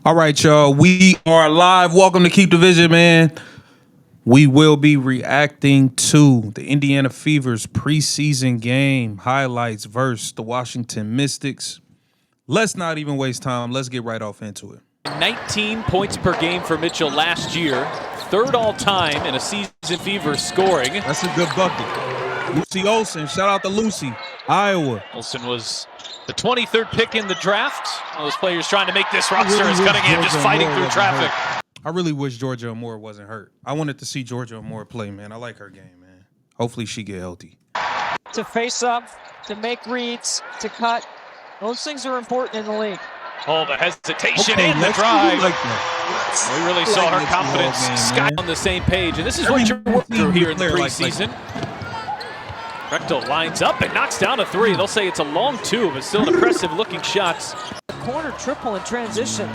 All right, y'all. We are live. Welcome to Keep the Vision, man. We will be reacting to the Indiana Fever's preseason game highlights versus the Washington Mystics. Let's not even waste time. Let's get right off into it. 19 points per game for Mitchell last year. Third all-time in a season Fever scoring. That's a good bucket. Lucy Olsen. Shout out to Lucy. Iowa. Olsen was the 23rd pick in the draft. One of those players trying to make this roster as Cunningham just fighting through traffic. I really wish Georgia Moore wasn't hurt. I wanted to see Georgia Moore play, man. I like her game, man. Hopefully she get healthy. To face up, to make reads, to cut. Those things are important in the league. Oh, the hesitation and the drive. We really saw her confidence sky on the same page. And this is what you're working through here in the preseason. Recto lines up and knocks down a three. They'll say it's a long two, but still an impressive looking shots. Corner triple in transition.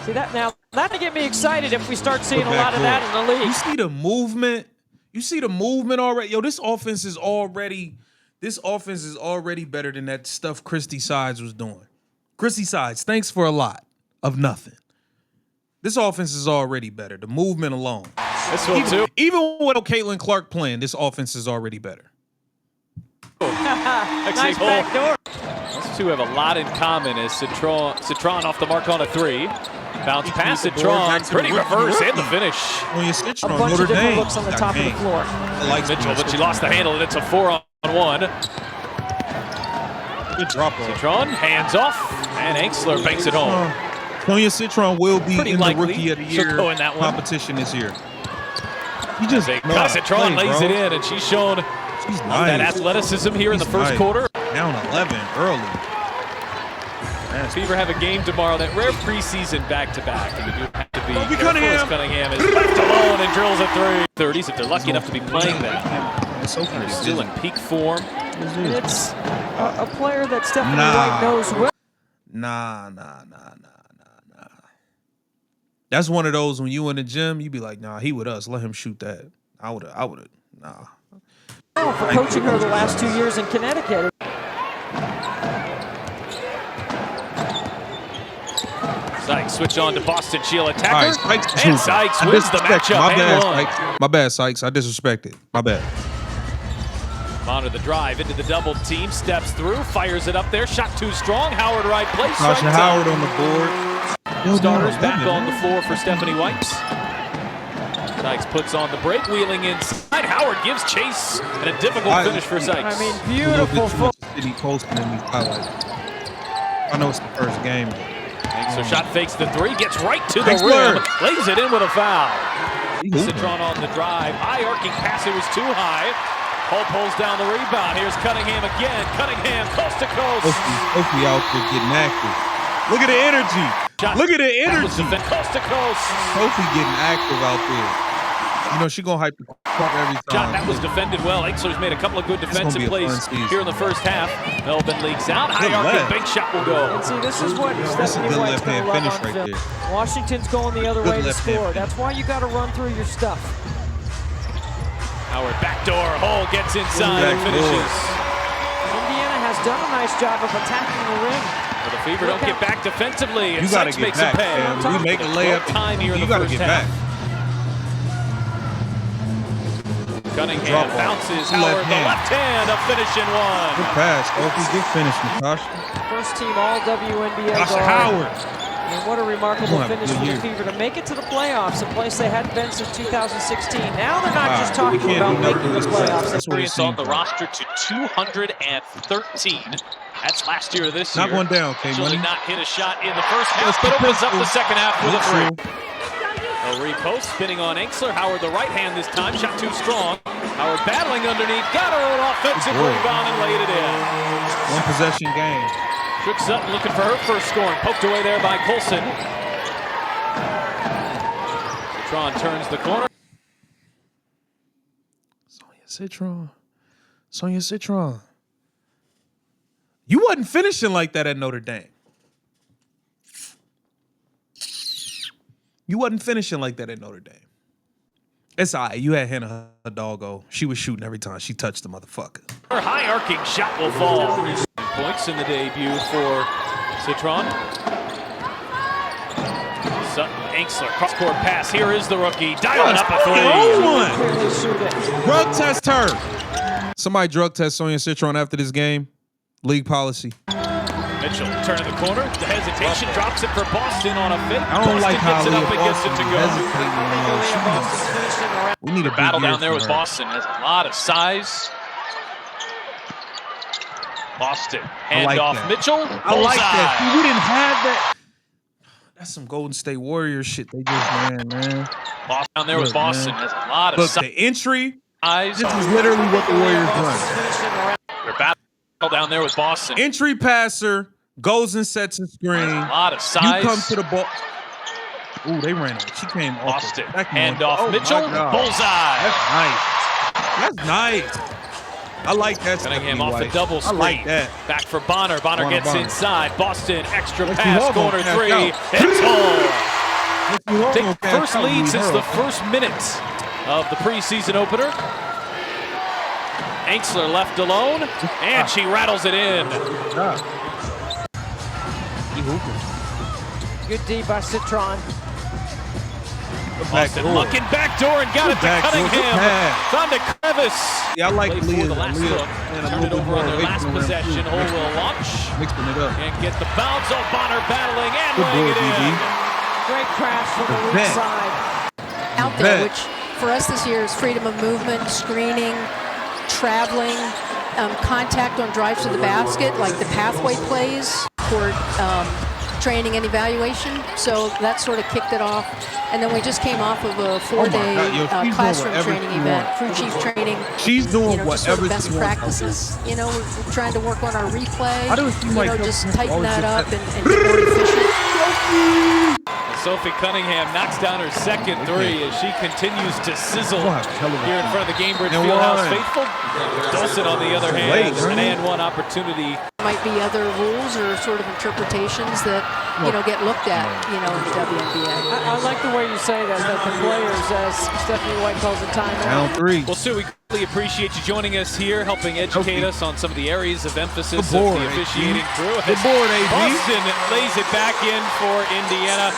See that now? That'll get me excited if we start seeing a lot of that in the league. You see the movement? You see the movement already? Yo, this offense is already better than that stuff Christy Sides was doing. Christy Sides, thanks for a lot of nothing. This offense is already better. The movement alone. This one too. Even with Caitlin Clark playing, this offense is already better. Nice back door. Those two have a lot in common as Citron off the mark on a three. Bounce pass Citron, pretty reverse and the finish. When you Citron, A bunch Notre of different Dame. looks on the top of the floor. Mitchell, but she lost the handle and it's a 4-on-1. Good drop off. Citron, hands off, and Angsler banks it home. Sonia Citron will be Pretty in the likely Rookie of the she'll Year go in that one. competition this year. You just Citron lays it in, and she's shown that athleticism here in the first quarter. Down 11 early. Fever have a game tomorrow, that rare preseason back-to-back. And we do have to be Cunningham. Cunningham is left alone and drills a three. 30s if they're lucky enough to be playing that. They're still in peak form. It's a player that Stephanie White knows well. Nah. That's one of those when you in the gym, you be like, nah, he with us. Let him shoot that. I would have, nah. For coaching her the last 2 years in Connecticut. Sykes switch on to Boston. She'll attack her. Right, And Sykes wins the matchup. My bad, Sykes. I disrespected. My bad. Monitor the drive into the double team. Steps through. Fires it up there. Shot too strong. Howard right place. Tasha Howard on the board. Starters back on the floor for Stephanie White. Sykes puts on the break. Wheeling inside. Howard gives chase. And a difficult finish for Sykes. I mean, beautiful foot. City posting in these highlights. I know it's the first game. So shot fakes the three, gets right to the rim, lays it in with a foul. Citron on the drive, high arcing pass, it was too high. Hull pulls down the rebound, here's Cunningham again. Cunningham, coast to coast. Hopefully out there getting active. Look at the energy. Look at the energy. Coast to coast. Hopefully getting active out there. You know, she gonna hype the fuck every time. Shot that was defended well. Angsler's made a couple of good defensive plays here in the first half. Melvin leaks out. High arcing big shot will go. And see, this is what Stephanie White's going to love on film. Washington's going the other way to score. That's why you got to run through your stuff. Howard backdoor. Hull gets inside and finishes. Indiana has done a nice job of attacking the rim. But the Fever don't get back defensively. And you got to get back, man. We make a layup. Time here in the first half. Cunningham bounces. Howard, the left hand, a finish in one. Good pass, Opie. Good finish, Natasha. First team all WNBA Tasha guard. Howard. And what a remarkable finish for the Fever to make it to the playoffs, a place they hadn't been since 2016. Now they're not just talking about making the playoffs. Experience on the roster to 213. That's last year or this year. Not one down, Actually not hit a shot in the first half, but opens up the second half with a three. A repost, spinning on Angsler. Howard the right hand this time, shot too strong. Howard battling underneath, got her own offensive rebound and laid it in. One possession game. Trick Sutton looking for her first score and poked away there by Colson. Citron turns the corner. Sonia Citron. You wasn't finishing like that at Notre Dame. You wasn't finishing like that at Notre Dame. It's all right. You had Hannah Hidalgo. She was shooting every time she touched the motherfucker. Her high arcing shot will fall. Points in the debut for Citron. Sutton, Ainxler, cross-court pass. Here is the rookie, dialing up a three. Drug test her. Somebody drug test Sonia Citron after this game. League policy. Mitchell turning the corner. The hesitation drops it for Boston on a fake. I don't like how gets it up and gets it to go. We need a battle down there with Boston. Has a lot of size. Boston hand off Mitchell. I like that. See, we didn't have that. That's some Golden State Warriors shit they just ran, man. Boston down there with Boston has a lot of size. The entry. This is literally what the Warriors run. They're battle down there with Boston. Entry passer goes and sets a screen. A lot of size. You come to the ball. Ooh, they ran it. She came off. Boston hand off Mitchell. Bullseye. That's nice. I like that. Cunningham off the double screen. I like that. Back for Bonner. Bonner gets inside. Boston extra pass. Corner three. It's home. Take first lead since the first minute of the preseason opener. Ainxler left alone, and she rattles it in. Good D by Citron. Boston looking backdoor and got it to Cunningham. Found to Crevice. Yeah, I like the last look. Turn it over on their last possession. Hole will launch. Mixing it up. And get the bounce. Oh, Bonner battling and laying it in. Great crash from the weak side. Out there, which for us this year is freedom of movement, screening, traveling, contact on drives to the basket, like the pathway plays for training and evaluation. So that sort of kicked it off. And then we just came off of a 4-day classroom training event, crew chief training. She's doing just sort of best practices. You know, we're trying to work on our replay. Just tighten that up and get more efficient. Sophie Cunningham knocks down her second three as she continues to sizzle here in front of the Gainbridge Fieldhouse faithful. Dawson, on the other hand, an and one opportunity. Might be other rules or sort of interpretations that get looked at, in the WNBA. I like the way you say that the players, as Stephanie White calls it, timeout. Down three. Well, Sue, we greatly appreciate you joining us here, helping educate us on some of the areas of emphasis of the officiating crew. Boston lays it back in for Indiana.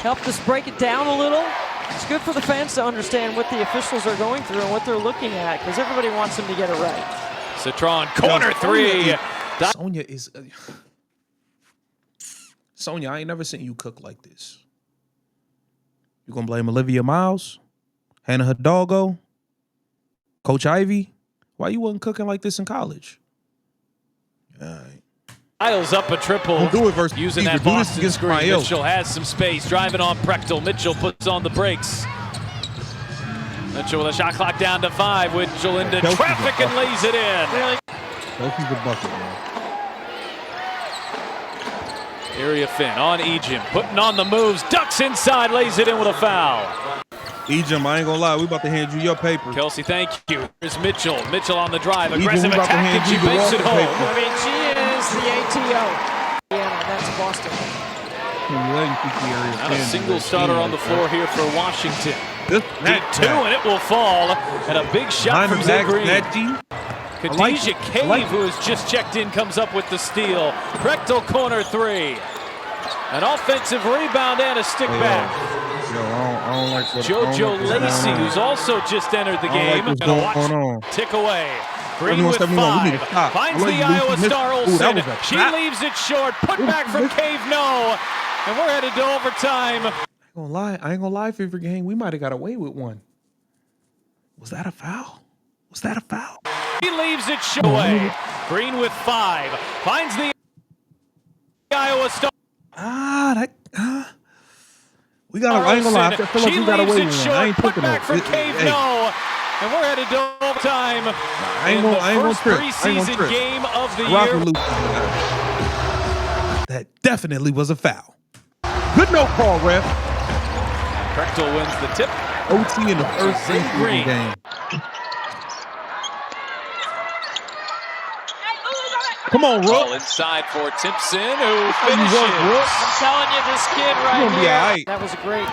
Helped us break it down a little. It's good for the fans to understand what the officials are going through and what they're looking at, because everybody wants them to get it right. Citron, corner three. Sonia is... Sonia, I ain't never seen you cook like this. You gonna blame Olivia Miles? Hannah Hidalgo? Coach Ivy? Why you wasn't cooking like this in college? All right. Dials up a triple. Don't do it versus using that Boston screen. Mitchell has some space. Driving on Prechtel. Mitchell puts on the brakes. Mitchell with a shot clock down to 5. Mitchell into traffic and lays it in. Kelsey's a bucket, man. Area Finn on Ejim. Putting on the moves. Ducks inside. Lays it in with a foul. Ejim, I ain't gonna lie. We about to hand you your paper. Kelsey, thank you. Here's Mitchell. Mitchell on the drive. Aggressive attack, and she makes it home. I mean, she is the ATO. Yeah, that's Boston. Not a single starter on the floor here for Washington. Deep two, and it will fall. And a big shot from Zay Green. Khadijah Cave, who has just checked in, comes up with the steal. Prechtel corner three. An offensive rebound and a stick back. I don't like JoJo Lacey, who's also just entered the game. Gonna watch tick away. Green with 5. Finds the Iowa Star Olsen. She leaves it short. Put back from Cave, no. And we're headed to overtime. I ain't gonna lie, Fever Gang. We might have got away with one. Was that a foul? Was that a foul? He leaves it short away. Green with 5. Finds the Iowa Star. We got. I ain't gonna lie. I feel like we got away with one. I ain't put picking back from Cave, no. And we're headed to overtime. I ain't gonna trip. Preseason game of the year. That definitely was a foul. Good no call, ref. Prechtel wins the tip. OT in the first preseason game. Come on, Rook. Ball inside for Timpson, who finishes. I'm telling you, this kid right here. Right. That was a great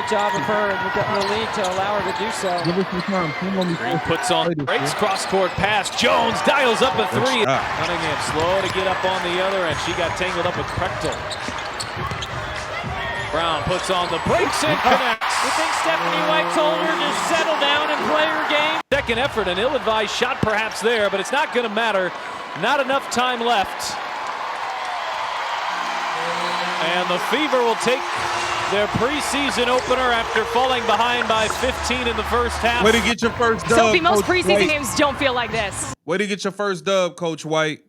job of her, and we got the lead to allow her to do so. Give us some time. Green puts on breaks, cross-court pass. Jones dials up a 3. Cunningham slow to get up on the other, and she got tangled up with Prechtel. Brown puts on the brakes and connects. You think Stephanie White told her to settle down and play her game? Second effort, an ill-advised shot perhaps there, but it's not going to matter. Not enough time left. And the Fever will take their preseason opener after falling behind by 15 in the first half. Way to get your first dub, Sophie, most Coach preseason White. games don't feel like this. Way to get your first dub, Coach White.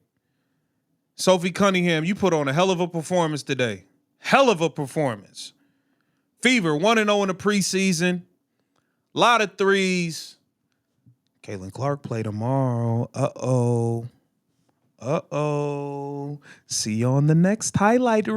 Sophie Cunningham, you put on a hell of a performance today. Hell of a performance. Fever 1-0 in the preseason. Lot of threes. Caitlin Clark play tomorrow. Uh-oh. See you on the next highlight reel.